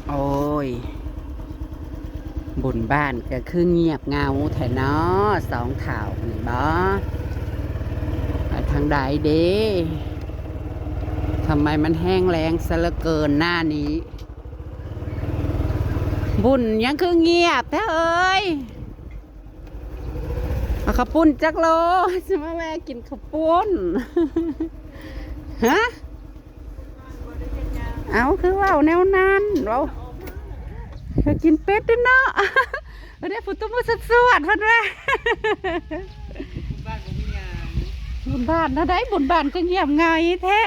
โอ้ยบุญบ้านก็คือเงียบเงาแท้เนาะสองเถ่านี่บ่ไปทางใดเด้ทำไมมันแห้งแล้งซะเหลือเกินหน้านี้บุญยังคือเงียบแท้เอ้ยเอาข้าวปุ้นจักโลจะมาแวะกินข้าวปุ้นฮะเอาคือว่าแนวนั้นเรากินเป็ดด้วยเนาะเดี๋ยวฝุ่นตุ้มสวดพันแม่บุญบ้านนะได้บุญบ้านก็เงียบไงแท้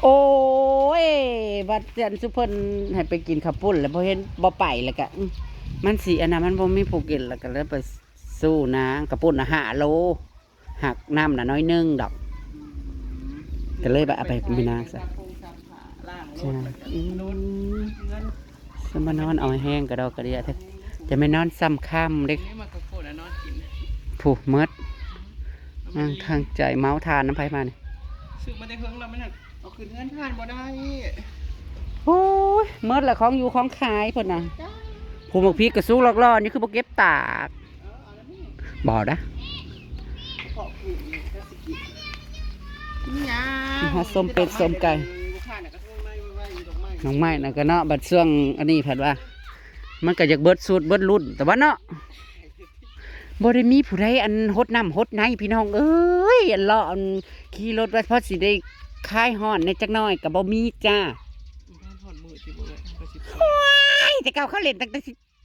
โอ้ยบัดเจนสุพรรณให้ไปกินข้าวปุ้นแล้วพอเห็นบ่ไปแล้วก็มันสีอันนั้นมันบ่มีผู้กินแล้วก็เลยไปสู้นะข้าวปุ้น5 โลหักน้ำน้อยนึงดอกก็เลยแบบเอาไปมีนางซะใช่สมานอนเอาแห้งกระดอกกระเดียจะไม่นอนซ้ำค่ำเด็กผูกมัดทางใจเมาทานน้ำไผ่มาเนี่ยซื้อมาได้เพิ่งแล้วมันเอาคืนเงินทานบ่ได้โอ้ยมัดแหละของอยู่ของขายเพิ่นน่ะผูกหมกพีกกระซุกลอกล่อนี่คือบ่เก็บตากบ่อนะฮะส้มเป็ดส้มไก่น้องไม้น่ะก็เนาะบัดช่วงอันนี้ผัดว่ามันก็อยากเบิดสูตรเบิดรุ่นแต่ว่าเนาะบ่ได้มีผู้ใดอันฮดน้ำฮดในพี่น้องเอ้ยอันเลาะอันขี่รถไปพอสิได้คลายฮ้อนในจักหน่อยก็บ่มีจ้าว้ายแต่เก่าเขาเล่นตั้งแต่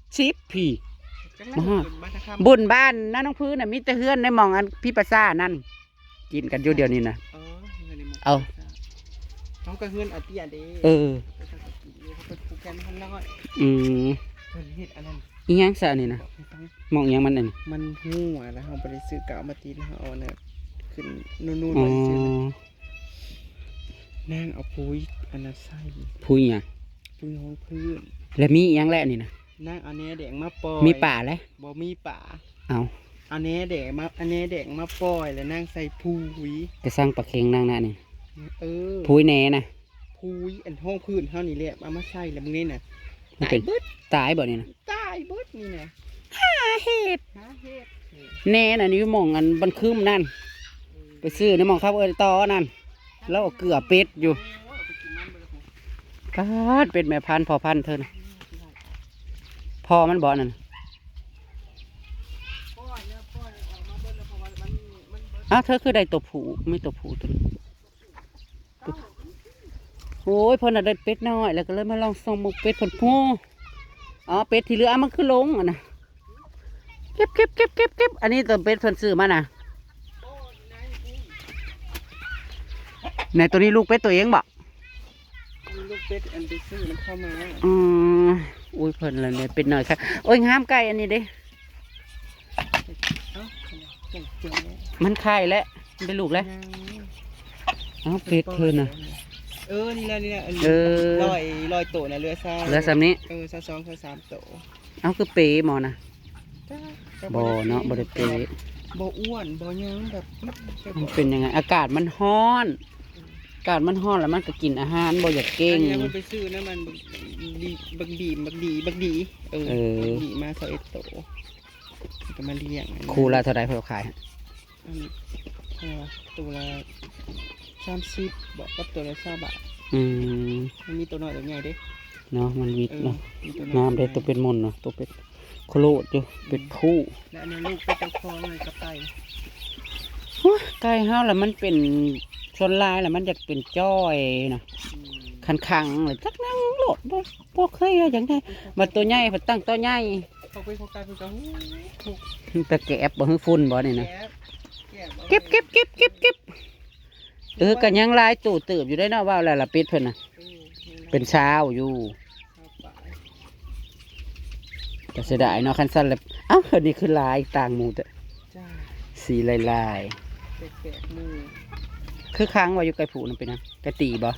10พี่บุญบ้านนั่นน้องพื้นน่ะมีแต่เฮือนในหม่องอันพี่ประสานั่นกินกันอยู่เดียวนี้นะเอาน้องก็เฮือนอาเตียเด้ผูกแขนมันน้อยเฮ็ดอันนั้นอีหยังซะนี่นะมองหยังมันอันนี้มันหู้แล้วเฮาบ่ได้ซื้อกะเอามาตีนเฮาเอาน่ะขึ้นนู่นๆไว้ซื่อนางเอาปุ๋ยอันนั้นใส่ปุ๋ยหยังปุ๋ยของพื้นแล้วมีอีหยังแหละนี่นะนางเอาแหนแดงมาปล่อยมีป่าแล้วบ่มีป่าเอาแหนแดงมาปล่อยแล้วนางใส่ปุ๋ยจะสร้างปลาเค็งนางน่ะนี่ปุ๋ยแหนนะปุ๋ยอันห้องพื้นเฮานี่แหละเอามาใส่แล้วมึงนี่น่ะตายเบิดตายบ่นี่นะตายเบิดนี่น่ะเฮ็ดแหนน่ะนี่มองอันบันคืมนั่นไปซื้อในมองครับต่อนั่นแล้วเอาเกลือเป็ดอยู่ก็เป็นแม่พันธุ์พ่อพันธุ์เธอนะพ่อมันบ่นั่นเธอคือได้ตัวผูไม่ตัวผูตัวโอ้ยเพิ่นได้เป็ดน้อยแล้วก็เลยมาลองส่งมุกเป็ดผลพูเป็ดที่เหลือมันคือลงนะเก็บอันนี้ตัวเป็ดเพิ่นซื้อมานะในตัวนี้ลูกเป็ดตัวเองบ่ลูกเป็ดอันไปซื้อมันเข้ามาอุ้ยเพิ่นอะไรเนี่ยเป็ดหน่อยครับโอ้ยงามไก่อันนี้เด้มันไข่แล้วมันเป็นลูกแล้วเป็ดเพิ่นน่ะนี่แหละลอยโตนะเรือซ้ำนี้2-3โตคือเป๋หมอนะบ่เนาะบ่ได้เป๋บ่อ้วนบ่ยังแบบมันเป็นยังไงอากาศมันร้อนแล้วมันก็กินอาหารบ่อยากเก่งมันไปซื้อนะมันบักดีมา21โตก็มาเลี้ยงคู่ละเท่าไรเพิ่นขายตัวละ30บอกกับตัวละ20 บาทมันมีตัวน้อยตัวใหญ่เด้เนาะมันมีเนาะน้ำเด้ตัวเป็นมนเนาะตัวเป็ดโคโลดอยู่เป็ดผู้และอันนี้ลูกเป็ดตะคอเลยกับไก่ไก่เฮาแล้วมันเป็นชนลายแล้วมันจะเป็นจ้อยนะคังเลยจักนั่งโหลดบ่เคยอย่างไงมันตัวใหญ่เพิ่นตั้งตัวใหญ่เขาไปเขาไก่เพิ่นก็ตะแกบบ่ฮึฝุ่นบ่นี่นะเก็บก็ยังลายตู่ตืบอยู่ได้เนาะว่าแล้วล่ะเป็ดเพิ่นน่ะเป็นเช้าอยู่ก็เสียดายเนาะคันสั้นแล้วอันนี้คือลายต่างหมู่แต่สีลายแปลกๆมือคือค้างไว้อยู่ไก่ผูนั่นเป็นนะไก่ตีบ่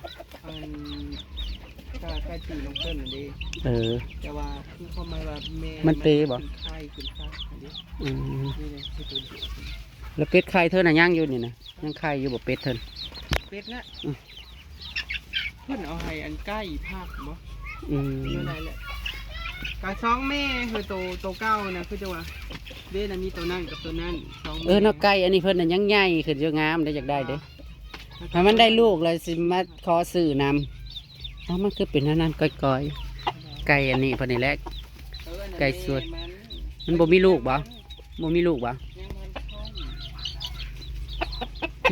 ไก่ตีลงเพิ่นนั่นเด้แต่ว่าคือเข้ามาว่าแม่มันเตบ่ไข่ขึ้นฟ้าอันนี้แล้วเป็ดไข่เธอน่ะย่างอยู่นี่นะย่างไข่อยู่บ่เป็ดเธอเป็ดนะ เพิ่นเอาให้อันใกล้ภาคบ่ อืม เมื่อไรแหละกาซองแม่คือโตเก้านะคือจะว่าเด้นะมีตัวนั่นกับตัวนั่นสองแม่ เนาะไก่อันนี้เพิ่นน่ะยังใหญ่ขึ้นเยอะงามได้อยากได้เด้ถ้ามันได้ลูกแล้วสิมาขอซื้อนำมันคือเป็นอันนั้นก้อยๆไก่อันนี้เพิ่นนี่แหละ เอออันนั้น ไก่สด มัน มันบ่มีลูกบ่บ่มีลูกบ่ ยังมันเข้า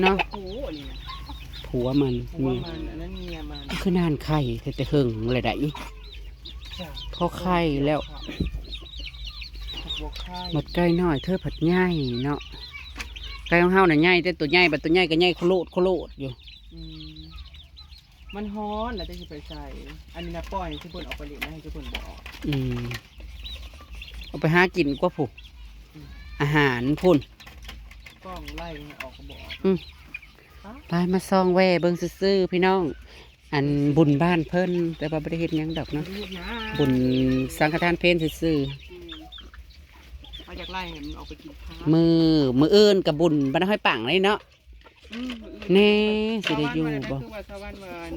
เนาะ โอ้โหอันนี้นะ ผัวมัน หัว เมีย มันอันนั้นเมียมัน คือนานไข่แต่หึงเลยได้พอไข่แล้ว บวกไข่ หมดไก่น้อยเธอผัดใหญ่เนาะไก่ของเฮาน่ะใหญ่แต่ตัวใหญ่บัดตัวใหญ่ก็ใหญ่โคโลดอยู่ อืมมันฮ้อนแล้วจะสิไปใส่อันนี้นะปล่อยที่เพิ่นเออกไปเลี้ยงนะให้ที่เพิ่นบอก อืมเอาไปหากินกว่าผู้อาหารพุ่น กล้องไล่ให้ออกก็บอก ไปมาซองแว่เบิ่งซื่อๆพี่น้อง อันบุญบ้านเพิ่นแต่ว่าบ่ได้เฮ็ดหยังดอกเนาะ ลูกนะ บุญสังฆทานเพลซื่อ เอาจากไล่ให้มันออกไปกินข้าว ๆมืออื่นกับบุญบ้านห้อยปังเลยเนาะ อืม แน่สิได้อยู่บ่ คือว่าชาวบ้านวัน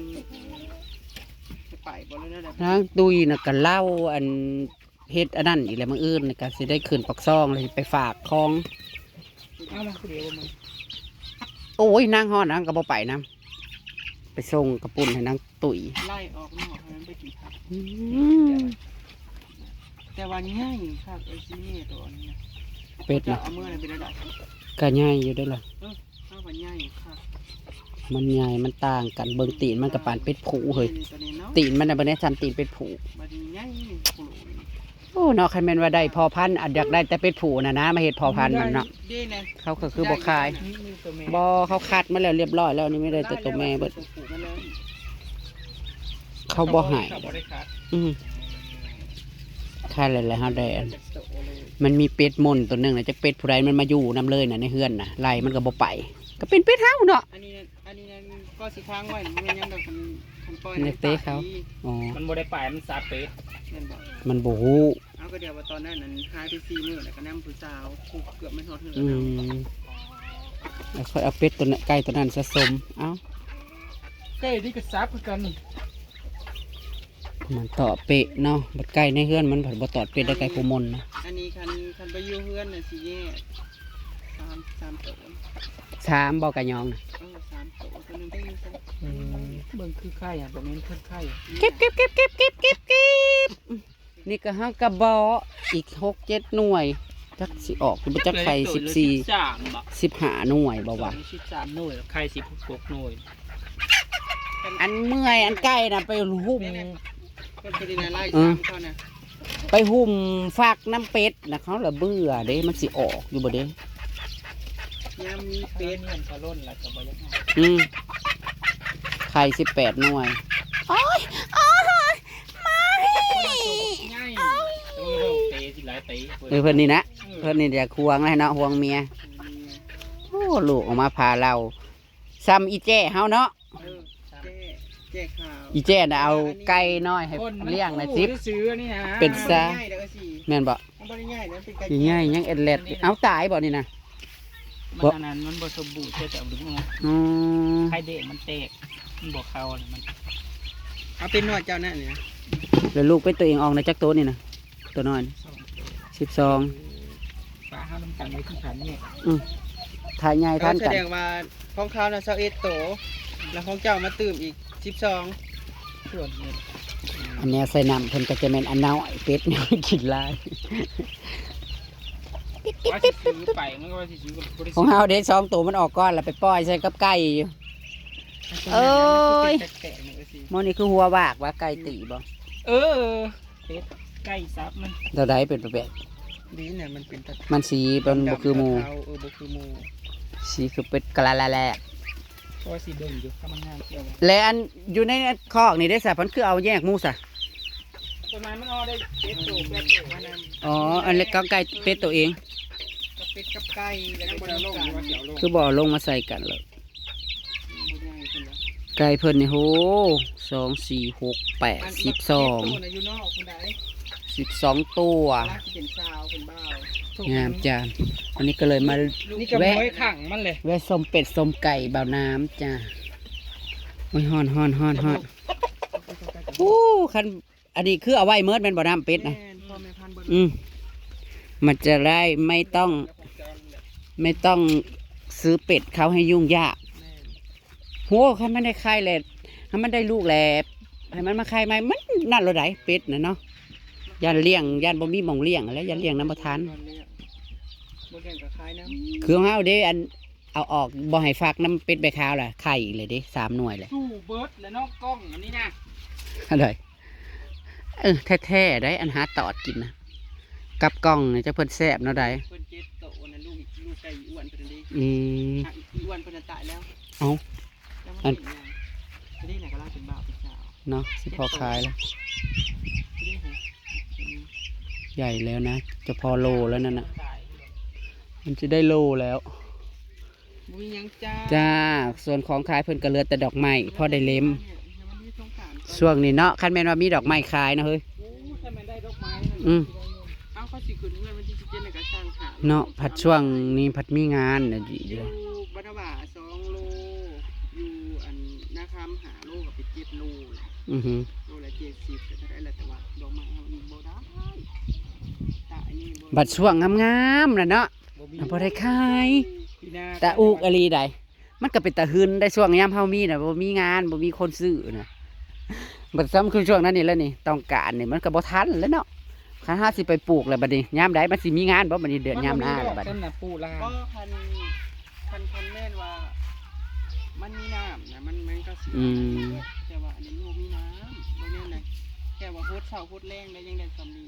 จะไปบ่เลยนะ นางตุยน่ะก็เล่าอันเฮ็ดอันนั้นอีกแล้วมื้ออื่นน่ะก็สิได้ขึ้นปักซองเลยไปฝากของ เอามาคือเดียวมา โอ้ยนางฮ้อนนางก็บ่ไปนํไปส่งกระปุ่นให้นางตุย ไล่ออกนอกให้มันไปกินข้าว อืม แต่วันง่ายครับไอ้ซีนี่ตัวนี้นะ เป็ด จะ น่ะ เอาเมื่อไหร่เป็นระดับ ก็ใหญ่อยู่เด้อล่ะ ข้าววันง่ายค่ะ มันใหญ่มันต่างกันเบิ่งตีนมันกับปานเป็ดผูเฮ้ย ตัวนี้เนาะ ตีนมันน่ะบ่ได้ซ้ำตีนเป็ดผู มันง่ายโอ้โห โอ้เนาะคันแม่นว่าได้พอพันธุ์อาจอยากได้แต่เป็ดผูน่ะนะมาเฮ็ดพอพันธุ์มันเนาะ ดีนะ เขาก็คือบ่ขายบ่เขาคัดมาแล้วเรียบร้อยแล้วนี่ไม่ได้แต่ตัวแม่เบิดเขาบ่ให้ เขาบ่ได้ขาด อือค่าอะไรๆเฮาได้อันมันมีเป็ดมนตัวหนึงน่ะจักเป็ดผู้ใดมันมาอยู่นํเลยน่ะในเฮือนน่ะไล่มันก็บ่ไป ก็เป็นเป็ดเฮาเนาะ อันนี้ก็สิค้างไว้มันยังแบบมันปล่อย เนี่ยเตะเขา อ๋อ มันบ่ได้ไปมันซาเป็ด นั่นบอก มันบ่ฮู้ เอาก็เดี๋ยวว่าตอนนั้นหายไป4 มื้อแล้วก็นำผู้สาวคุกเกือบไม่ทอดเหือ อืมแล้วค่อยเอาเป็ดตัวนั้นไก่ตัวนั้นผสมเอ้า ใกล้ที่กระซับคือกัน มันต่อเป็ดเนาะบัดไก่ในเฮือนมันผัดบ่ตอดเป็ดได้ไก่ผู้มนนะ อันนี้คันไปอยู่เฮือนน่ะสิแย่3ตัว สามบ่กะยองน่ะ 3ตัวตัวนึงได้อยู่ซั่น เบิ่งคือไข่อ่ะบ่แม่นคือไข่ เก็บนี่ก็ฮักกระบอกอีก6-7 หน่วยจักสิออกบ่จักไข่14 13บ่ 15 หน่วยบ่วะ 13หน่วยไข่16หน่วย อันเมื่อยอันไก่น่ะไปหุ่ม เพิ่นก็ได้ไล่ตามเขาน่ะ ไปหุ่มฟักน้ำเป็ดน่ะเขาละเบื่อเด้มันสิออกอยู่บ่เด้ ยามมี เป็ เป็ ด ด เงินพะล้นแล้วก็บ่ยังเอา ไข่18 หน่วยโอ้ยมา ง่ายแต่ว่าเราเตะสิหลายเตะ เพิ่นนี่นะเพิ่นนี่อยากห่วงเลยเนาะห่วงเมียโอ้ลูกออกมาพาเราซ้ำอีแจ้เฮาเนาะ แจ้ข่าว อีแจ้น่ะเอาไก่น้อยให้ คน เลี้ยงน่ะจิบ ซื้อนี่นะ เป็นซะ ง่ายเด้อสิ แม่นบ่ มันบ่ได้ง่ายนะเป็นไก่ สิง่ายยังเอ็ดเล็ดเอาตายบ่นี่นะ มันอันนั้นมันบ่สมบูรณ์แต่เอาดึงออก อืม ไข่เด็กมันแตกมันบ่เข้าน่ะมัน เอาเป็นนวดเจ้านั่นนี่นะ แล้วลูกเป็นตัวเองออกในจักโตวนี่นะตัวน้อย12 ปลาห้าน้ำกันไว้ที่ขันนี่ ถ่ายใหญ่ท่าน แส กัน ดงว่าของเขาน่ะ21โตแล้วของเจ้ามาตื่มอีก12 ส่วนนี้ อันเนี้ยใส่น้ำเพิ่นก็จะแม่นอันน้อยเป็ดเนี่ยกินหลาย ว่าสิซื้อไปมันก็ว่าสิซื้อกับบริ ของเฮาเด้2ตัวมันออกก่อนแล้วไปปล่อยใส่กับไก่อยู่ เอ้ย แตกๆนี่สิ หมอนี่คือหัววากว่าไก่ตีบ่ เออเป็ดไก่ซับมัน เท่าใดเป็นแบบ ดีเนี่ยมันเป็นตะ มันสีมันบ่คือหมู เทาๆบ่คือหมู สีคือเป็ดกะละละแล เพราะว่าสีเดิมอยู่ข้างงานเกี่ยว และอันอยู่ในคอกนี่ได้ซะเพิ่นคือเอาแยกหมูซะ ต้นไม้มันออได้เป็ดโตเป็ดโต อันนั้น อ๋ออันเล็กก็ไก่เป็ดตัวเอง กับเป็ดกับไก่แล้วก็บ่ได้ลงว่าเสียวลง คือบ่เอาลงมาใส่กันเลย บ่ง่ายขึ้นแล้ว ไก่เพิ่นนี่โห2 4 6 8 อัน 12 น่ะอยู่นอกคนใด 12 ตัว รักเป็นสาวเป็นบ้าว งามจ้าวันนี้ก็เลยมา นี่กับ แวะ ม้อยขังมันเลย แวะส้มเป็ดส้มไก่เบาน้ำจ้าโอ้ยฮ้อน โอ้คันอันนี้คือเอาไว้เมิดแม่นบ่น้ำเป็ดนะ แม่นพ่อแม่พันธุ์เบิด มันจะได้ไม่ต้องซื้อเป็ดเขาให้ยุ่งยาก แม่น โหคันมันได้ไข่แหละคันมันได้ลูกแหละให้มันมาไข่ไหมมันนั่นเราได้เป็ดนะเนาะยันเลี้ยงยันบ่มีหม่องเลี้ยงแล้วยันเลี้ยงน้ำบ่ทัน บ่เลี้ยงกับคล้ายน้ คือของเฮาเด้อันเอาออกบ่ให้ฟักน้ำเป็ดใบขาวล่ะไข่อีกเลยเด้3 หน่วยเลย สู้เบิร์ดและนอกกล้องอันนี้นะ อะไรแท้ๆได้อันหาตอดกินนะกับกล้องนี่จะเพิ่นแซ่บเนาะได้ ำเพิ่นเจ็ดโตนะลูกไก่อ้วนเพิ่นนี่ อืม หักอีอ้วนเพิ่นน่ะตายแล้ว เอา แล้วมันเป็นยังจะได้ไหนก็เล่าเป็นบ่าวเป็นสาว เนาะสิพอขายแล้ว จะได้หู ใหญ่แล้วนะจะพอโลแล้วนั่นน่ะมันจะได้โลแล้ว บุญยังจ้า จ้าส่วนของขายเพิ่นก็เหลือแต่ดอกไม้พอได้เล็ม เนี่ยมันมีสงสารก่อน ช่วงนี้เนาะคันแม่นว่ามีดอกไม้ขายนะเฮ้ย โอ้ถ้ามันได้ดอกไม้ อืม เอาเขาสิขึ้นเงินวันที่17ในกระช่างหา เนาะผัดช่วงนี้ผัดมีงานน่ะดี อ เด้ ยู่ อ บัตรบ่า2 โลอยู่อันนาคำหาโลกับไป7 โล อือหือ โลละ70ก็ได้แหละแต่ว่าดอกไม้เอาอีกบ่ได้ตาอันนี้บ่ บัดช่วงงามๆน่ะเนาะบ่ได้ขาย ปีหน้า แต่อูกอลีใดมันก็เป็นตะหืนได้ช่วงยามเฮามีน่ะบ่มีงานบ่มีคนซื้อน่ะบัดซ้ำคือช่วงนั้นนี่แหล้วนี่ต้องการนี่มันก็บ่ทันแล้วเนาะคันเฮาสิไปปลูกแล้วบัดนี้ยามใดมันสิมีงานบ่บัดนี้เดือนยามหน้าแล้วบัด ต้ นี้ นน่ะปูลา ก็คันแม่นว่า มันมีน้ำนะมันก็สิแต่ว่าอันนี้บ่มีน้ำบ่แน่นน่ะแค่ว่าโพดเช้าโพดแรงได้ยังได้ซ้ำนี้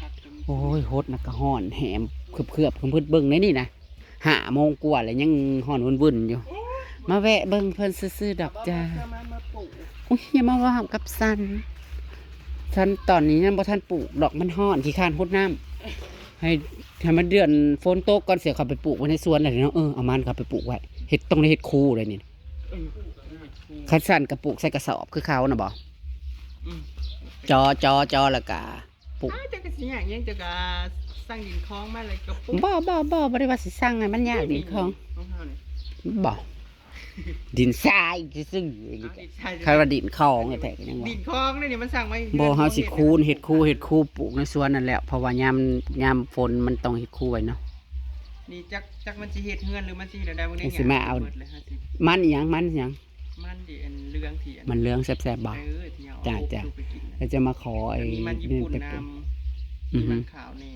หักจน โอ้ยโหดน่ะก็ฮ้อนแหมเคลือบๆเพิ่นเบิ่งในนี่นะ5 โมงกว่าแล้วยังฮ้อนวุ่นๆอยู่มาแวะเบิ่งเพิ่นซื่อๆดอกจ้า มาปลูก อุ้ยอย่ามาว่ากับสันตอนนี้ยังบ่ทันปลูกดอกมันฮ้อนขี้คร้านรดน้ำให้มันเดือนฝนตกก่อนเสียเขาไปปลูกไว้ในสวนอะไรเนาะเอามันเขาไปปลูกไว้เฮ็ดต้องได้เฮ็ดคูเลยนี่คันสั่นกระปลูกใส่กระสอบคือเขาน่ะบ่จอแล้วก็ปลูก จะก็สิอย่างยังจะก็สร้างดินคลองมาเลยก็ปลูก บ่ได้ว่าสิสร้างให้มันยากดินของ ของเฮานี่ บ่ดินทรายซื่อๆใครว่าดินคลองไอ้แท้ก็ยังว่า ดินคลองนี่มันสร้างไว้ บ่เฮาสิคูนเฮ็ดคูปลูกในสวนนั่นแหละเพราะว่ายามฝนมันต้องเฮ็ดคูไว้เนาะ นี่จักมันสิเฮ็ดเฮือนหรือมันสิเฮ็ดอะไรพวกนี้ สิมาเอา หมดเลย50 มันอิหยัง มันดิอันเรื่องที่อัน มันเหลืองแซ่บๆบ่ ที่เอา จ้ะ เอาไปกินนะ แล้วจะมาขอไอ้ มีมันญี่ปุ่น ไป น ปลูก ำ อื มี อฮึ มันขาวแน่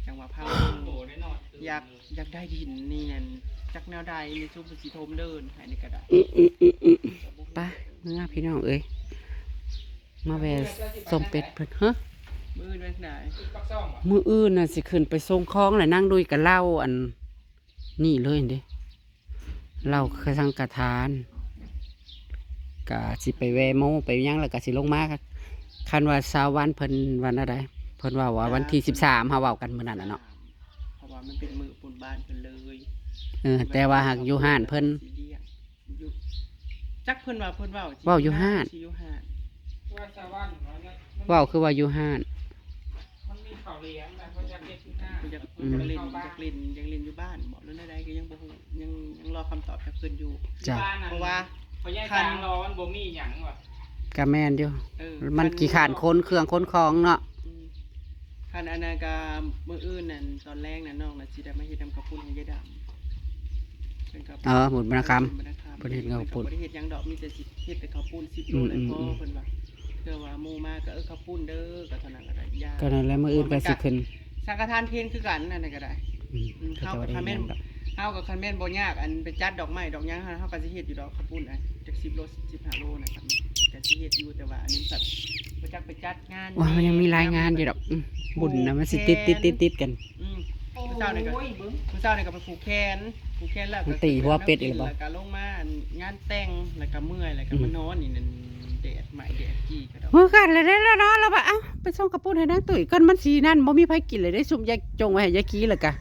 จังหวะเผา โตได้นอน อยากได้ดินนี่นั่นจักแนวใดมีซุปสีโทมเดินให้นี่ก็ได้ ไปเมื่อพี่น้องเอ้ยมาแวะส่งเป็ดเพิ่นฮะ มือไว้ไหน ปักซ่องว่ะ มื้ออื่นน่ะสิขึ้นไปส่งของแล้วนั่งดุยกับเหล้าอันนี่เลยเด้เหล้าคือสังกทานก็สิไปแวะโมไปหยังแล้วก็สิลงมาคันว่า20วันเพิ่นวันอะไรเพิ่นว่าวันที่13เฮาเว้ากันมื้อนั้นน่ะเนาะ เพราะว่ามันเป็นมือปูนบ้านเพิ่นเลย แต่ว่าหากอยู่ห้านเพิ่น สิเลี้ยงอยู่จักเพิ่นว่าสิ เว้าอยู่ห้าน สิอยู่ห้าน ว่าชาวบ้านว่าเนี่ย เว้าคือว่าอยู่ห้าน มันมีข้าวเลี้ยงนะเพราะจะเก็บที่หน้า อยากเล่นอยู่บ้านบอกเรื่องใดๆก็ยังบ่ฮู้ยังรอคำตอบจากเพิ่นอยู่ จ้ะ บ้านน่ เพราะว่า พอยายตางรอมันบ่มีหยังว่ะ ก็แม่นอยู่ เออ มันกี่ขานคนเครื่องคนของเนาะ คันอนาคามื้ออื่นนั่นตอนแรกนั่นน้องน่ะสิได้มาเฮ็ดน้ำข้าวปุ้นให้ยายดำเป็นข้าวปุ้น หมุนบรรณค บรรณคำ เพิ่นเฮ็ดข้าวปุ้น บ่ได้เฮ็ดหยังดอกมีแต่สิเฮ็ดแต่ข้าวปุ้น10 โลเลยพอเพิ่นว่าเพื่อว่าหมู่มาก็ข้าวปุ้นเด้อก็เท่านั้นก็ได้ยา ก็นั่นแหละมื้ออื่นก็สิขึ้น สังฆทานเพลคือกันนั่นน่ะก็ได้ ก็จะว่าได้ คัน แม่ แม่น นดอก เฮากับคันแม่นบ่ยากอันไปจัดดอกไม้ดอกหยังเฮาก็สิเฮ็ดอยู่ดอกข้าวปุ้นจัก10 โล 15 โลนะครับก็สิเฮ็ดอยู่แต่ว่าอันนี้สัตว์บ่จักไปจัดงาน ว่ามันยังมีรายงานอยู่ดอกบุญนะมันสิติดกัน ผู้เจ้านี่ก็ผู้เจ้านี่ก็ไปผูกแขนแล้ว มันตีหัวเป็ดอีกหรือเปล่า แล้วก็ลงมางานแต่งแล้วก็เมื่อยแล้วก็มานอนนี่นั่นแดดไหม้แดดจี้ก็ดอก มื้อกันเลยได้แล้วเนาะแล้วว่าเอ้าไปส่งกระปุ้นให้นางตุ้ยก่อนมันสินั่นบ่มีไผกินเลยได้ซุ่มยายจงไว้ให้ยายกี้แล้วก็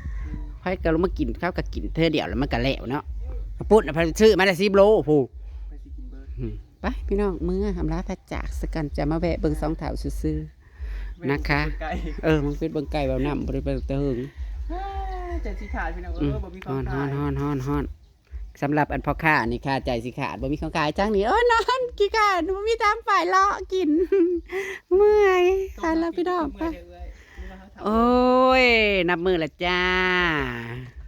ไผก็ลงมากินข้าวก็กินเทื่อเดียวแล้วมันก็แล้วเนาะกระปุ้นน่ะเพิ่นซื้อมาได้10 โลผู้ ไปสิกินเบิด ไปพี่น้องมื้ออำลาพระจากสักกันจะมาแวะเบิ่งสองเถาซื่อๆนะคะ ไก่ มันเป็นเบิ่งไก่แบบน้ำบ่ได้ไปเตะหึง ใจสิขาดพี่น้องบ่มีควา ฮ้ ม อน ตาย ฮ้อน สำหรับอันพ่อค้านี่ค่ะใจสิขาดบ่มีของขายจังนี่นอนกี่ขาดบ่มีตามฝ่ายเลาะกิน เมื่อยค่ะแล้วพี่น้อง เมื่ ค่ะ อยเด้อเอ้ย โอ้ย นับมือละจ้า